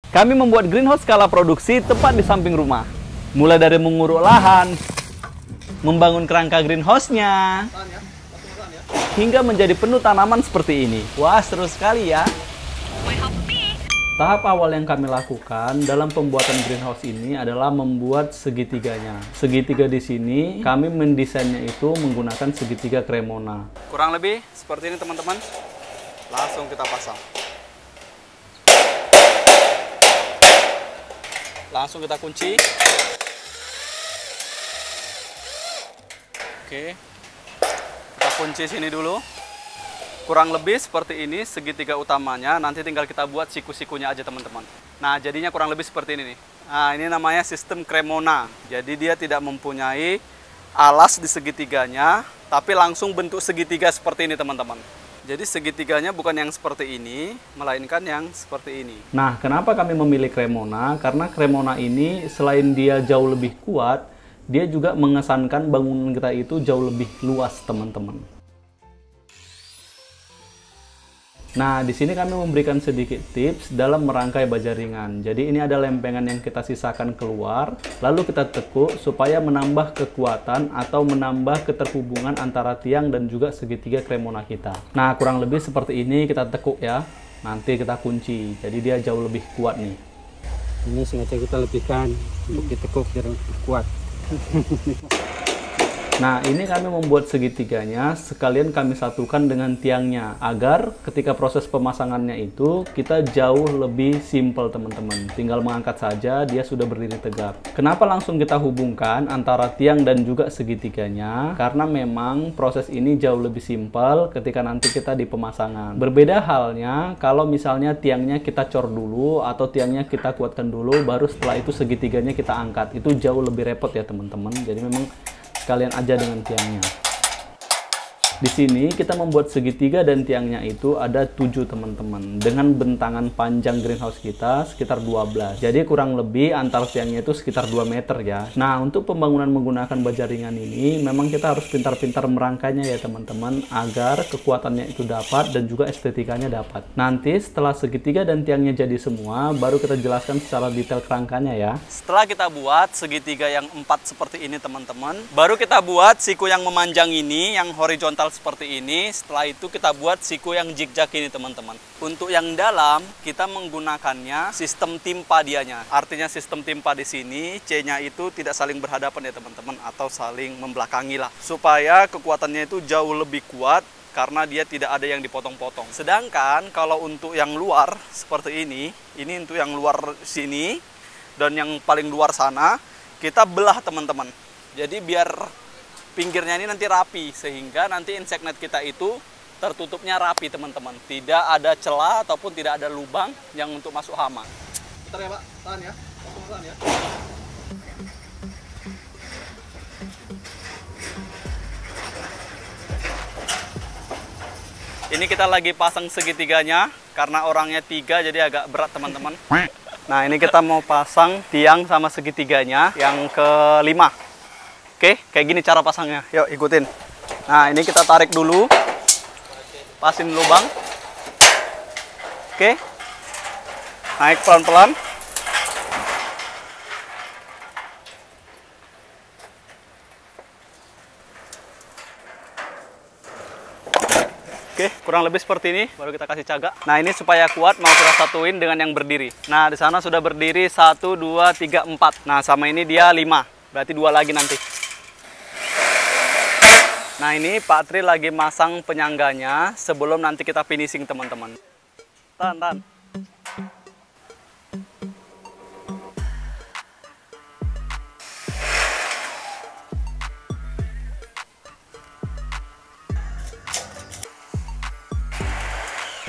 Kami membuat greenhouse skala produksi tepat di samping rumah. Mulai dari menguruk lahan, membangun kerangka greenhouse-nya, hingga menjadi penuh tanaman seperti ini. Wah, seru sekali ya. Tahap awal yang kami lakukan dalam pembuatan greenhouse ini adalah membuat segitiganya. Segitiga di sini kami mendesainnya itu menggunakan segitiga Cremona. Kurang lebih seperti ini teman-teman. Langsung kita pasang. Langsung kita kunci. Oke. Kita kunci sini dulu. Kurang lebih seperti ini segitiga utamanya. Nanti tinggal kita buat siku-sikunya aja teman-teman. Nah, jadinya kurang lebih seperti ini nih. Nah, ini namanya sistem Cremona. Jadi dia tidak mempunyai alas di segitiganya, tapi langsung bentuk segitiga seperti ini teman-teman. Jadi segitiganya bukan yang seperti ini, melainkan yang seperti ini. Nah, kenapa kami memilih Cremona? Karena Cremona ini selain dia jauh lebih kuat, dia juga mengesankan bangunan kita itu jauh lebih luas, teman-teman. Nah, di sini kami memberikan sedikit tips dalam merangkai baja ringan. Jadi ini ada lempengan yang kita sisakan keluar, lalu kita tekuk supaya menambah kekuatan atau menambah keterhubungan antara tiang dan juga segitiga Cremona kita. Nah, kurang lebih seperti ini kita tekuk ya. Nanti kita kunci. Jadi dia jauh lebih kuat nih. Ini sengaja kita lebihkan untuk ditekuk biar kuat. Nah, ini kami membuat segitiganya, sekalian kami satukan dengan tiangnya, agar ketika proses pemasangannya itu, kita jauh lebih simpel teman-teman. Tinggal mengangkat saja, dia sudah berdiri tegak. Kenapa langsung kita hubungkan antara tiang dan juga segitiganya? Karena memang proses ini jauh lebih simpel ketika nanti kita di pemasangan. Berbeda halnya, kalau misalnya tiangnya kita cor dulu, atau tiangnya kita kuatkan dulu, baru setelah itu segitiganya kita angkat. Itu jauh lebih repot ya teman-teman. Jadi memang kalian aja dengan tiangnya. Di sini kita membuat segitiga dan tiangnya itu ada 7 teman-teman. Dengan bentangan panjang greenhouse kita sekitar 12. Jadi kurang lebih antar tiangnya itu sekitar 2 meter ya. Nah, untuk pembangunan menggunakan baja ringan ini memang kita harus pintar-pintar merangkainya ya teman-teman, agar kekuatannya itu dapat dan juga estetikanya dapat. Nanti setelah segitiga dan tiangnya jadi semua, baru kita jelaskan secara detail kerangkanya ya. Setelah kita buat segitiga yang 4 seperti ini teman-teman, baru kita buat siku yang memanjang ini, yang horizontal seperti ini. Setelah itu kita buat siku yang zigzag ini teman-teman. Untuk yang dalam kita menggunakannya sistem timpa dianya. Artinya sistem timpa di sini C-nya itu tidak saling berhadapan ya teman-teman, atau saling membelakangi lah, supaya kekuatannya itu jauh lebih kuat karena dia tidak ada yang dipotong-potong. Sedangkan kalau untuk yang luar seperti ini untuk yang luar sini dan yang paling luar sana kita belah teman-teman. Jadi biar pinggirnya ini nanti rapi, sehingga nanti insect net kita itu tertutupnya rapi teman-teman. Tidak ada celah ataupun tidak ada lubang yang untuk masuk hama. Bentar ya Pak, tahan ya. Tahan ya. Ini kita lagi pasang segitiganya, karena orangnya 3 jadi agak berat teman-teman. Nah, ini kita mau pasang tiang sama segitiganya yang ke-5. Oke, kayak gini cara pasangnya. Yuk, ikutin. Nah, ini kita tarik dulu. Pasin lubang. Oke. Naik pelan-pelan. Oke, kurang lebih seperti ini. Baru kita kasih cagak. Nah, ini supaya kuat mau kita satuin dengan yang berdiri. Nah, di sana sudah berdiri 1, 2, 3, 4. Nah, sama ini dia 5. Berarti 2 lagi nanti. Nah, ini Pak Tri lagi masang penyangganya sebelum nanti kita finishing teman-teman. Tahan.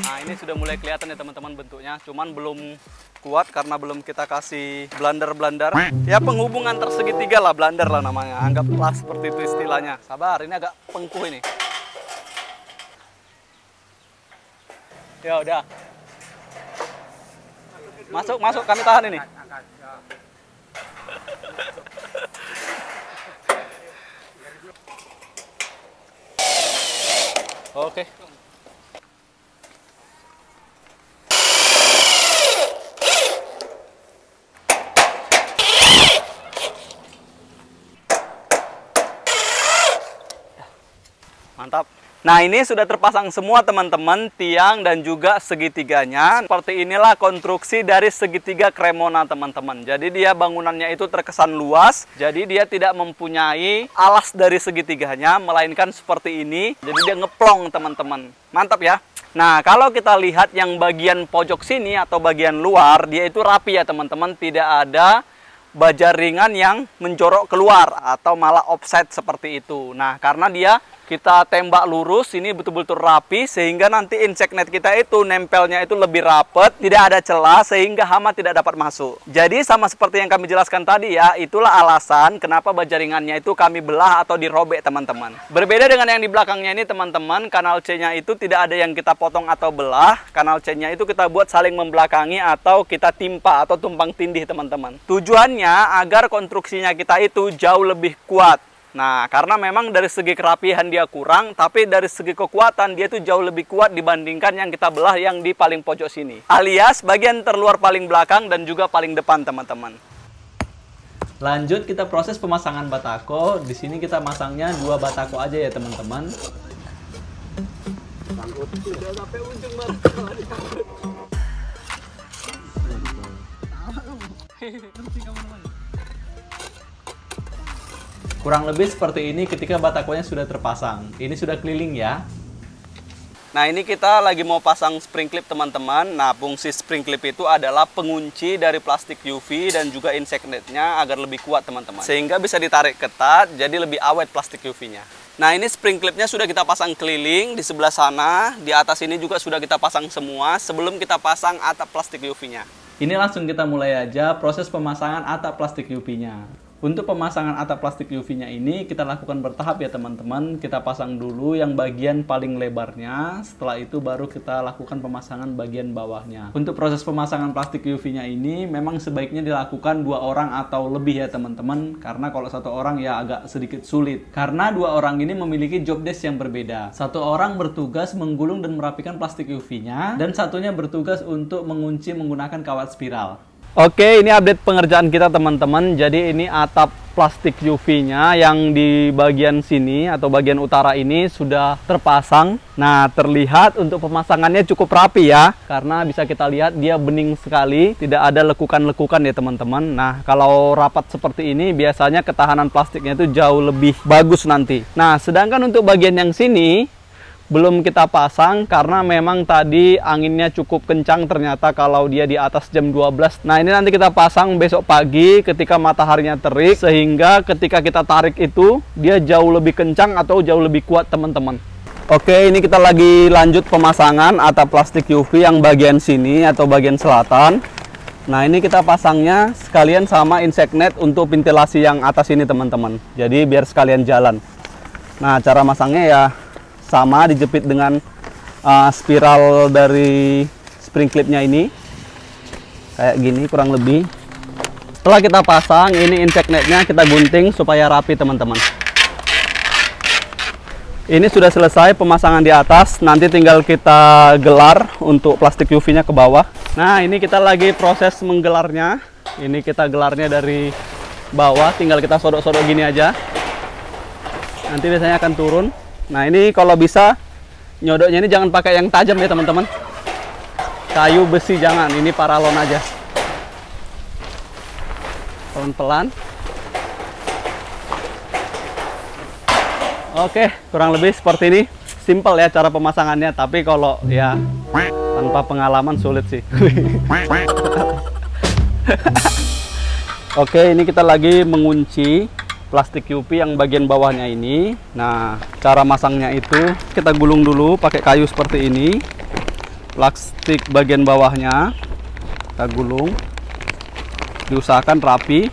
Nah, ini sudah mulai kelihatan ya teman-teman bentuknya, cuman belum kuat karena belum kita kasih blunder. Ya, penghubung antar segitiga lah, blunder lah namanya. Anggaplah seperti itu istilahnya. Sabar, ini agak pengkuh ini. Ya udah. Masuk, kami tahan ini. Oke. Nah, ini sudah terpasang semua teman-teman, tiang dan juga segitiganya. Seperti inilah konstruksi dari segitiga Cremona teman-teman. Jadi dia bangunannya itu terkesan luas, jadi dia tidak mempunyai alas dari segitiganya, melainkan seperti ini. Jadi dia ngeplong teman-teman. Mantap ya. Nah, kalau kita lihat yang bagian pojok sini atau bagian luar, dia itu rapi ya teman-teman. Tidak ada baja ringan yang menjorok keluar atau malah offset seperti itu. Nah, karena dia kita tembak lurus, ini betul-betul rapi sehingga nanti insect net kita itu nempelnya itu lebih rapet, tidak ada celah sehingga hama tidak dapat masuk. Jadi sama seperti yang kami jelaskan tadi ya, itulah alasan kenapa baja ringannya itu kami belah atau dirobek teman-teman. Berbeda dengan yang di belakangnya ini teman-teman, kanal C-nya itu tidak ada yang kita potong atau belah. Kanal C-nya itu kita buat saling membelakangi atau kita timpa atau tumpang tindih teman-teman. Tujuannya agar konstruksinya kita itu jauh lebih kuat. Nah, karena memang dari segi kerapihan dia kurang, tapi dari segi kekuatan dia itu jauh lebih kuat dibandingkan yang kita belah yang di paling pojok sini. Alias bagian terluar paling belakang dan juga paling depan teman-teman. Lanjut kita proses pemasangan batako. Di sini kita masangnya 2 batako aja ya teman-teman. Kurang lebih seperti ini ketika batakonya sudah terpasang. Ini sudah keliling ya. Nah, ini kita lagi mau pasang spring clip teman-teman. Nah, fungsi spring clip itu adalah pengunci dari plastik UV dan juga insect netnya agar lebih kuat teman-teman. Sehingga bisa ditarik ketat, jadi lebih awet plastik UV-nya. Nah, ini spring clipnya sudah kita pasang keliling di sebelah sana. Di atas ini juga sudah kita pasang semua sebelum kita pasang atap plastik UV-nya. Ini langsung kita mulai aja proses pemasangan atap plastik UV-nya. Untuk pemasangan atap plastik UV-nya ini kita lakukan bertahap ya teman-teman. Kita pasang dulu yang bagian paling lebarnya, setelah itu baru kita lakukan pemasangan bagian bawahnya. Untuk proses pemasangan plastik UV-nya ini memang sebaiknya dilakukan 2 orang atau lebih ya teman-teman. Karena kalau 1 orang ya agak sedikit sulit. Karena 2 orang ini memiliki job desk yang berbeda. 1 orang bertugas menggulung dan merapikan plastik UV-nya, dan satunya bertugas untuk mengunci menggunakan kawat spiral. Oke, ini update pengerjaan kita teman-teman. Jadi ini atap plastik UV-nya yang di bagian sini atau bagian utara ini sudah terpasang. Nah, terlihat untuk pemasangannya cukup rapi ya. Karena bisa kita lihat dia bening sekali, tidak ada lekukan-lekukan ya teman-teman. Nah, kalau rapat seperti ini biasanya ketahanan plastiknya itu jauh lebih bagus nanti. Nah, sedangkan untuk bagian yang sini belum kita pasang karena memang tadi anginnya cukup kencang ternyata kalau dia di atas jam 12. Nah, ini nanti kita pasang besok pagi ketika mataharinya terik sehingga ketika kita tarik itu dia jauh lebih kencang atau jauh lebih kuat teman-teman. Oke, ini kita lagi lanjut pemasangan atap plastik UV yang bagian sini atau bagian selatan. Nah, ini kita pasangnya sekalian sama insect net untuk ventilasi yang atas ini teman-teman. Jadi biar sekalian jalan. Nah, cara masangnya ya sama, dijepit dengan spiral dari spring clipnya ini kayak gini kurang lebih. Setelah kita pasang, ini insect netnya kita gunting supaya rapi teman-teman. Ini sudah selesai pemasangan di atas, nanti tinggal kita gelar untuk plastik UV-nya ke bawah. Nah, ini kita lagi proses menggelarnya. Ini kita gelarnya dari bawah, tinggal kita sodok-sodok gini aja. Nanti biasanya akan turun. Nah, ini kalau bisa nyodoknya ini jangan pakai yang tajam ya teman-teman. Kayu besi jangan, ini paralon aja. Pelan-pelan. Oke, kurang lebih seperti ini. Simple ya cara pemasangannya, tapi kalau ya tanpa pengalaman sulit sih. Oke, ini kita lagi mengunci plastik UV yang bagian bawahnya ini. Nah, cara masangnya itu kita gulung dulu pakai kayu seperti ini. Plastik bagian bawahnya kita gulung, diusahakan rapi.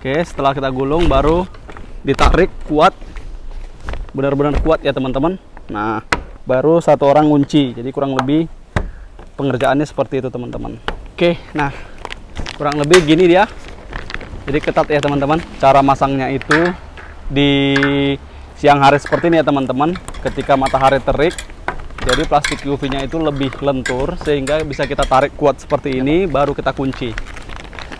Oke, setelah kita gulung baru ditarik kuat, benar-benar kuat ya teman-teman. Nah, baru 1 orang ngunci. Jadi kurang lebih pengerjaannya seperti itu teman-teman. Oke, nah kurang lebih gini dia. Jadi ketat ya teman-teman. Cara masangnya itu di siang hari seperti ini ya teman-teman. Ketika matahari terik, jadi plastik UV-nya itu lebih lentur sehingga bisa kita tarik kuat seperti ini, baru kita kunci.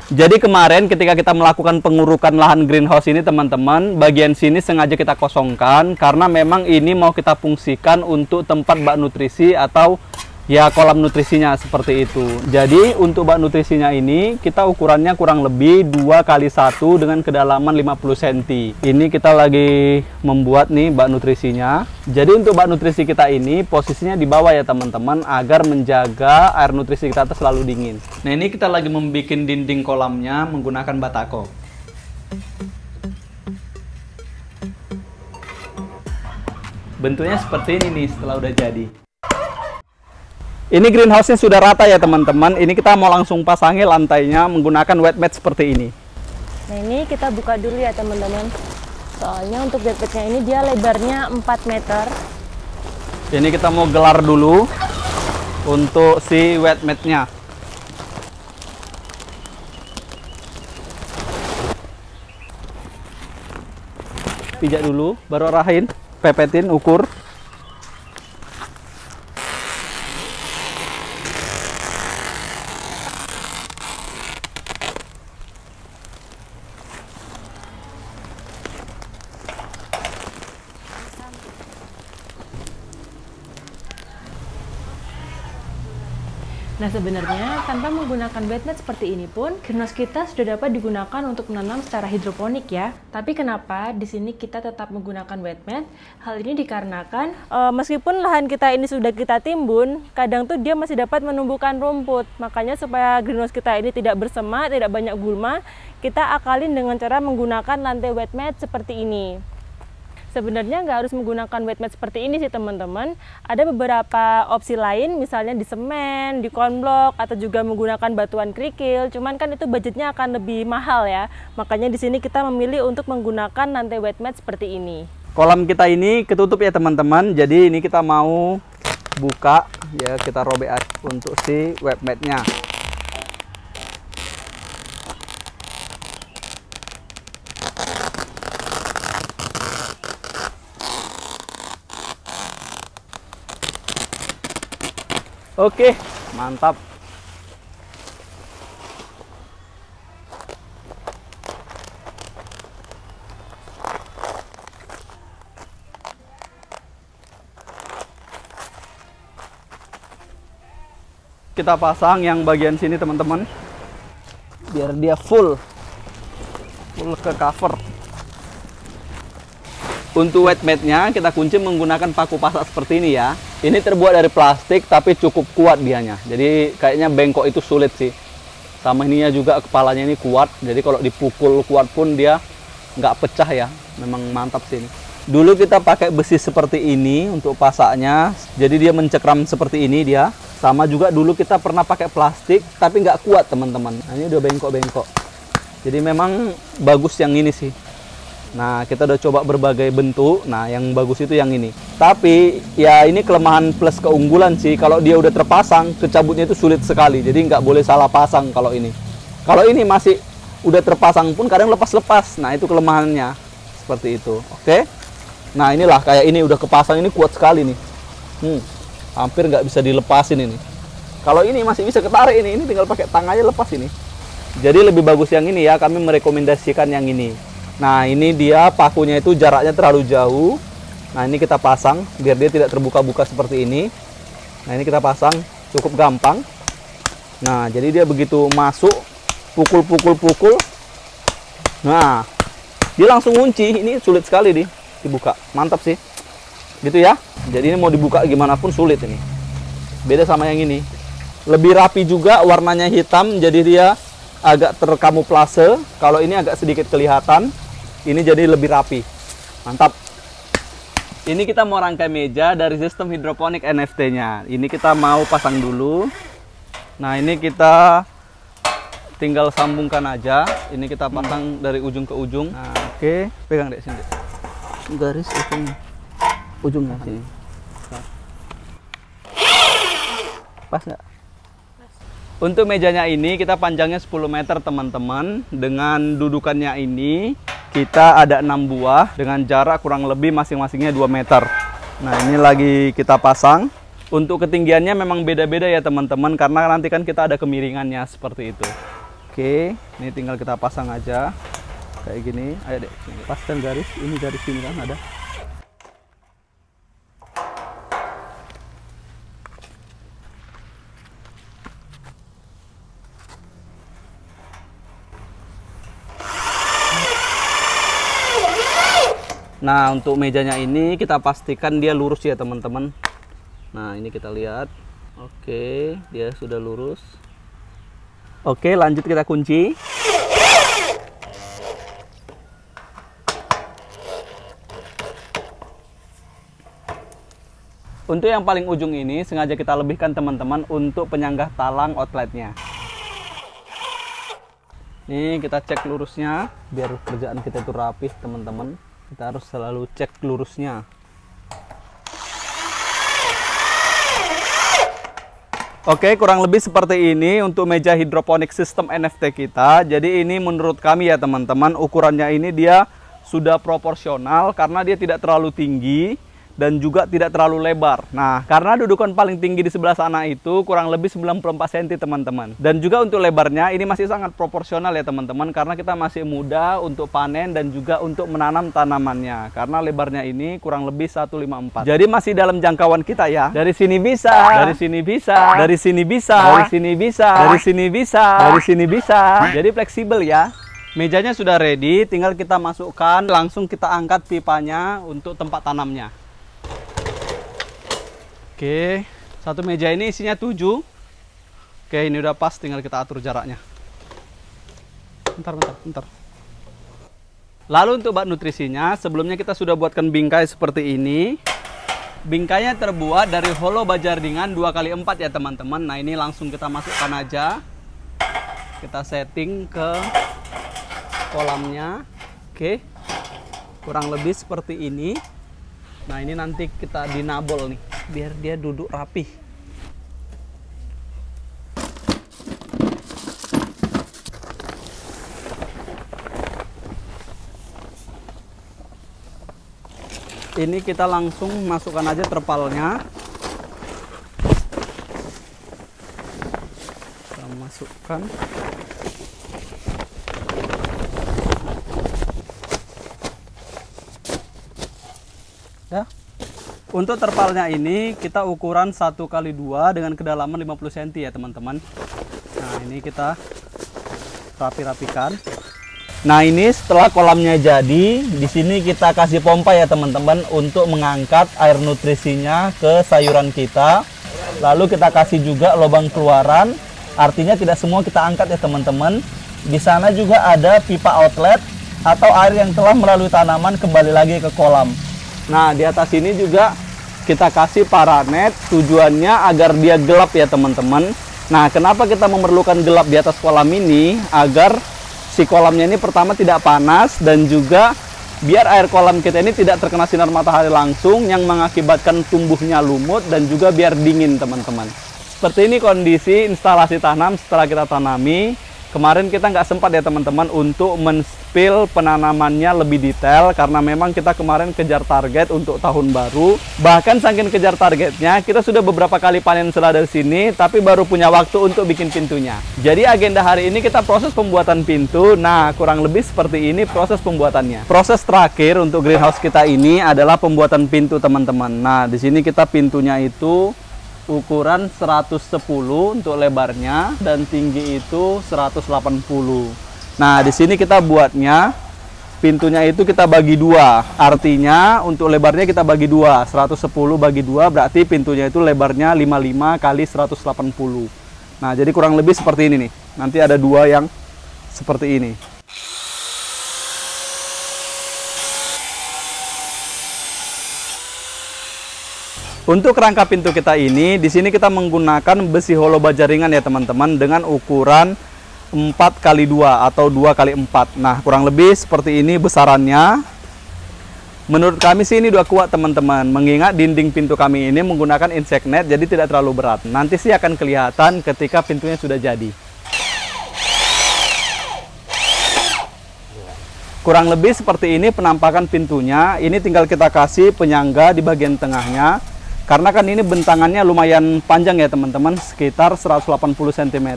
Jadi kemarin ketika kita melakukan pengurukan lahan greenhouse ini teman-teman, bagian sini sengaja kita kosongkan karena memang ini mau kita fungsikan untuk tempat bak nutrisi atau ya kolam nutrisinya seperti itu. Jadi untuk bak nutrisinya ini kita ukurannya kurang lebih 2x1 dengan kedalaman 50 cm. Ini kita lagi membuat nih bak nutrisinya. Jadi untuk bak nutrisi kita ini posisinya di bawah ya teman-teman, agar menjaga air nutrisi kita selalu dingin. Nah ini kita lagi membuat dinding kolamnya menggunakan batako. Bentuknya seperti ini nih setelah udah jadi. Ini greenhouse-nya sudah rata ya teman-teman. Ini kita mau langsung pasangi lantainya menggunakan wet mat seperti ini. Nah ini kita buka dulu ya teman-teman. Soalnya untuk wet matnya ini dia lebarnya 4 meter. Ini kita mau gelar dulu untuk si wet mat-nya. Pijak dulu, baru arahin, pepetin, ukur. Nah sebenarnya tanpa menggunakan wet mat seperti ini pun greenhouse kita sudah dapat digunakan untuk menanam secara hidroponik ya. Tapi kenapa di sini kita tetap menggunakan wet mat? Hal ini dikarenakan meskipun lahan kita ini sudah kita timbun, kadang tuh dia masih dapat menumbuhkan rumput. Makanya supaya greenhouse kita ini tidak bersema, tidak banyak gulma, kita akalin dengan cara menggunakan lantai wet mat seperti ini. Sebenarnya nggak harus menggunakan wet mat seperti ini sih teman-teman. Ada beberapa opsi lain, misalnya di semen, di cornblock, atau juga menggunakan batuan kerikil. Cuman kan itu budgetnya akan lebih mahal ya. Makanya di sini kita memilih untuk menggunakan lantai wet mat seperti ini. Kolam kita ini ketutup ya teman-teman. Jadi ini kita mau buka ya, kita robek untuk si wet mat-nya. Oke, mantap. Kita pasang yang bagian sini teman-teman, biar dia full ke cover. Untuk wet mat-nya kita kunci menggunakan paku pasak seperti ini ya. Ini terbuat dari plastik tapi cukup kuat dianya. Jadi kayaknya bengkok itu sulit sih. Sama ininya juga kepalanya ini kuat. Jadi kalau dipukul kuat pun dia nggak pecah ya. Memang mantap sih ini. Dulu kita pakai besi seperti ini untuk pasaknya. Jadi dia mencekram seperti ini dia. Sama juga dulu kita pernah pakai plastik tapi nggak kuat teman-teman. Nah, ini udah bengkok-bengkok. Jadi memang bagus yang ini sih. Nah, kita udah coba berbagai bentuk. Nah, yang bagus itu yang ini. Tapi, ya ini kelemahan plus keunggulan sih. Kalau dia udah terpasang, kecabutnya itu sulit sekali. Jadi, nggak boleh salah pasang kalau ini. Kalau ini masih udah terpasang pun kadang lepas-lepas. Nah, itu kelemahannya. Seperti itu. Oke? Nah, inilah kayak ini udah kepasang. Ini kuat sekali nih. Hampir nggak bisa dilepasin ini. Kalau ini masih bisa ketarik ini. Ini tinggal pakai tang aja lepas ini. Jadi, lebih bagus yang ini ya. Kami merekomendasikan yang ini. Nah ini dia pakunya itu jaraknya terlalu jauh. Nah ini kita pasang biar dia tidak terbuka-buka seperti ini. Nah ini kita pasang cukup gampang. Nah jadi dia begitu masuk pukul. Nah dia langsung kunci. Ini sulit sekali dibuka. Mantap sih. Gitu ya. Jadi ini mau dibuka gimana pun sulit ini. Beda sama yang ini. Lebih rapi juga, warnanya hitam. Jadi dia agak terkamuflase. Kalau ini agak sedikit kelihatan. Ini jadi lebih rapi. Mantap. Ini kita mau rangkai meja dari sistem hidroponik NFT-nya. Ini kita mau pasang dulu. Nah, ini kita tinggal sambungkan aja. Ini kita pasang dari ujung ke ujung. Nah, oke. Pegang deh sini. Garis ujungnya. Ujungnya sini. Pas nggak? Untuk mejanya ini kita panjangnya 10 meter teman-teman. Dengan dudukannya ini kita ada 6 buah dengan jarak kurang lebih masing-masingnya 2 meter. Nah ini lagi kita pasang. Untuk ketinggiannya memang beda-beda ya teman-teman, karena nanti kan kita ada kemiringannya seperti itu. Oke, ini tinggal kita pasang aja kayak gini. Ayo deh, pasang garis. Ini garis sini kan ada. Nah, untuk mejanya ini kita pastikan dia lurus ya teman-teman. Nah, ini kita lihat. Oke, dia sudah lurus. Oke, lanjut kita kunci. Untuk yang paling ujung ini sengaja kita lebihkan teman-teman untuk penyanggah talang outletnya. Nih kita cek lurusnya biar kerjaan kita itu rapih teman-teman. Kita harus selalu cek lurusnya. Oke, kurang lebih seperti ini untuk meja hidroponik sistem NFT kita. Jadi ini menurut kami ya teman-teman, ukurannya ini dia sudah proporsional karena dia tidak terlalu tinggi dan juga tidak terlalu lebar. Nah, karena dudukan paling tinggi di sebelah sana itu kurang lebih 94 cm teman-teman. Dan juga untuk lebarnya ini masih sangat proporsional ya teman-teman, karena kita masih muda untuk panen dan juga untuk menanam tanamannya. Karena lebarnya ini kurang lebih 154. Jadi masih dalam jangkauan kita ya. Dari sini bisa, dari sini bisa, dari sini bisa, dari sini bisa, dari sini bisa, dari sini bisa. Jadi fleksibel ya. Mejanya sudah ready, tinggal kita masukkan, langsung kita angkat pipanya untuk tempat tanamnya. Oke, satu meja ini isinya 7. Oke, ini udah pas, tinggal kita atur jaraknya. Bentar. Lalu untuk bak nutrisinya, sebelumnya kita sudah buatkan bingkai seperti ini. Bingkainya terbuat dari holo baja ringan 2x4 ya teman-teman. Nah, ini langsung kita masukkan aja. Kita setting ke kolamnya. Oke, kurang lebih seperti ini. Nah, ini nanti kita dinabol nih biar dia duduk rapih. Ini kita langsung masukkan aja terpalnya. Kita masukkan. Ya. Untuk terpalnya ini kita ukuran 1x2 dengan kedalaman 50 cm ya teman-teman. Nah, ini kita rapi-rapikan. Nah, ini setelah kolamnya jadi, di sini kita kasih pompa ya teman-teman untuk mengangkat air nutrisinya ke sayuran kita. Lalu kita kasih juga lubang keluaran. Artinya tidak semua kita angkat ya teman-teman. Di sana juga ada pipa outlet atau air yang telah melalui tanaman kembali lagi ke kolam. Nah, di atas ini juga kita kasih paranet, tujuannya agar dia gelap ya teman-teman. Nah, kenapa kita memerlukan gelap di atas kolam ini? Agar si kolamnya ini pertama tidak panas dan juga biar air kolam kita ini tidak terkena sinar matahari langsung yang mengakibatkan tumbuhnya lumut dan juga biar dingin teman-teman. Seperti ini kondisi instalasi tanam setelah kita tanami. Kemarin kita nggak sempat ya teman-teman untuk men-spill penanamannya lebih detail karena memang kita kemarin kejar target untuk tahun baru. Bahkan saking kejar targetnya, kita sudah beberapa kali panen selada di sini, tapi baru punya waktu untuk bikin pintunya. Jadi agenda hari ini kita proses pembuatan pintu. Nah, kurang lebih seperti ini proses pembuatannya. Proses terakhir untuk greenhouse kita ini adalah pembuatan pintu teman-teman. Nah, di sini kita pintunya itu ukuran 110 untuk lebarnya dan tinggi itu 180. Nah, di sini kita buatnya pintunya itu kita bagi dua. Artinya untuk lebarnya kita bagi dua. 110 bagi dua berarti pintunya itu lebarnya 55 kali 180. Nah, jadi kurang lebih seperti ini nih. Nanti ada dua yang seperti ini. Untuk rangka pintu kita ini, di sini kita menggunakan besi holo baja ringan ya teman-teman dengan ukuran 4x2 atau 2x4. Nah, kurang lebih seperti ini besarannya. Menurut kami sih ini udah kuat teman-teman, mengingat dinding pintu kami ini menggunakan insect net, jadi tidak terlalu berat. Nanti sih akan kelihatan ketika pintunya sudah jadi. Kurang lebih seperti ini penampakan pintunya. Ini tinggal kita kasih penyangga di bagian tengahnya. Karena kan ini bentangannya lumayan panjang ya teman-teman, sekitar 180 cm.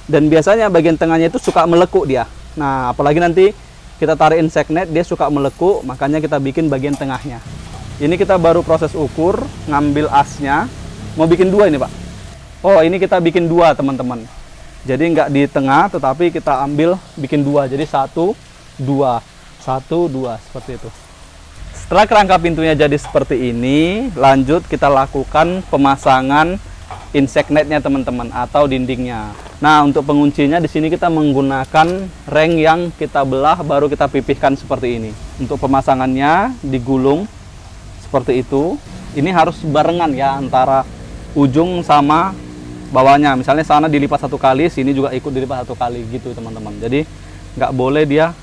Dan biasanya bagian tengahnya itu suka melekuk dia. Nah, apalagi nanti kita tarik insect net, dia suka melekuk, makanya kita bikin bagian tengahnya. Ini kita baru proses ukur, ngambil asnya. Mau bikin 2 ini, Pak. Oh, ini kita bikin 2, teman-teman. Jadi nggak di tengah, tetapi kita ambil bikin 2. Jadi 1, 2, 1, 2, seperti itu. Setelah kerangka pintunya jadi seperti ini, lanjut kita lakukan pemasangan insect netnya, teman-teman, atau dindingnya. Nah, untuk penguncinya di sini kita menggunakan reng yang kita belah baru kita pipihkan seperti ini. Untuk pemasangannya digulung seperti itu. Ini harus barengan ya antara ujung sama bawahnya. Misalnya sana dilipat 1 kali, sini juga ikut dilipat 1 kali gitu, teman-teman. Jadi nggak boleh dia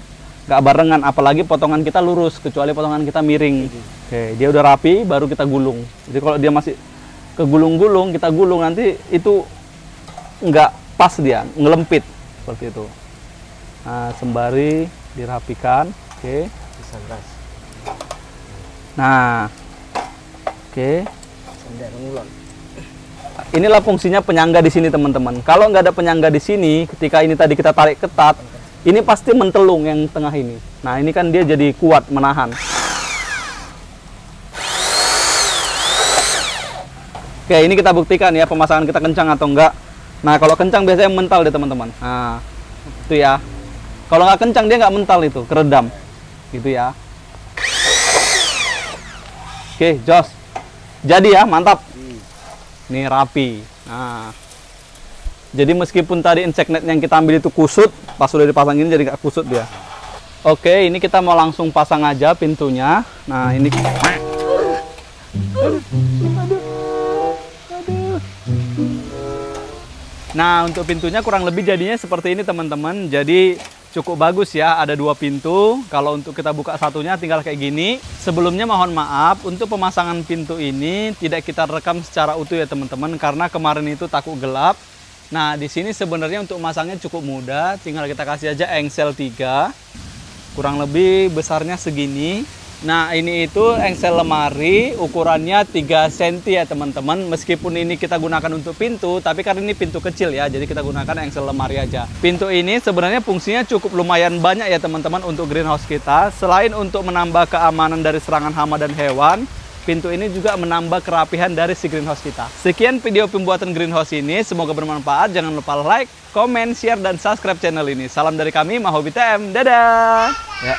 nggak barengan, apalagi potongan kita lurus, kecuali potongan kita miring. Oke, dia udah rapi, baru kita gulung. Jadi kalau dia masih kegulung-gulung, kita gulung, nanti itu nggak pas, dia ngelempit seperti itu. Nah, sembari dirapikan. Oke. Nah, oke. Inilah fungsinya penyangga di sini, teman-teman. Kalau nggak ada penyangga di sini, ketika ini tadi kita tarik ketat, ini pasti mentelung yang tengah ini. Nah, ini kan dia jadi kuat menahan. Oke, ini kita buktikan ya pemasangan kita kencang atau enggak. Nah, kalau kencang biasanya mental deh, teman-teman. Nah, itu ya. Kalau nggak kencang dia nggak mental, itu keredam. Gitu ya. Oke, jos. Jadi ya, mantap. Nih rapi. Nah, jadi meskipun tadi insect net yang kita ambil itu kusut, pas sudah dipasang ini jadi nggak kusut dia. Oke, ini kita mau langsung pasang aja pintunya. Nah, ini. Nah, untuk pintunya kurang lebih jadinya seperti ini, teman-teman. Jadi cukup bagus ya, ada 2 pintu. Kalau untuk kita buka satunya tinggal kayak gini. Sebelumnya mohon maaf, untuk pemasangan pintu ini tidak kita rekam secara utuh ya, teman-teman, karena kemarin itu takut gelap. Nah, di sini sebenarnya untuk masangnya cukup mudah, tinggal kita kasih aja engsel 3. Kurang lebih besarnya segini. Nah, ini itu engsel lemari, ukurannya 3 cm ya, teman-teman. Meskipun ini kita gunakan untuk pintu, tapi karena ini pintu kecil ya, jadi kita gunakan engsel lemari aja. Pintu ini sebenarnya fungsinya cukup lumayan banyak ya, teman-teman, untuk greenhouse kita. Selain untuk menambah keamanan dari serangan hama dan hewan, pintu ini juga menambah kerapihan dari si greenhouse kita. Sekian video pembuatan greenhouse ini, semoga bermanfaat. Jangan lupa like, comment, share, dan subscribe channel ini. Salam dari kami, Mahobi TM. Dadah! Ya.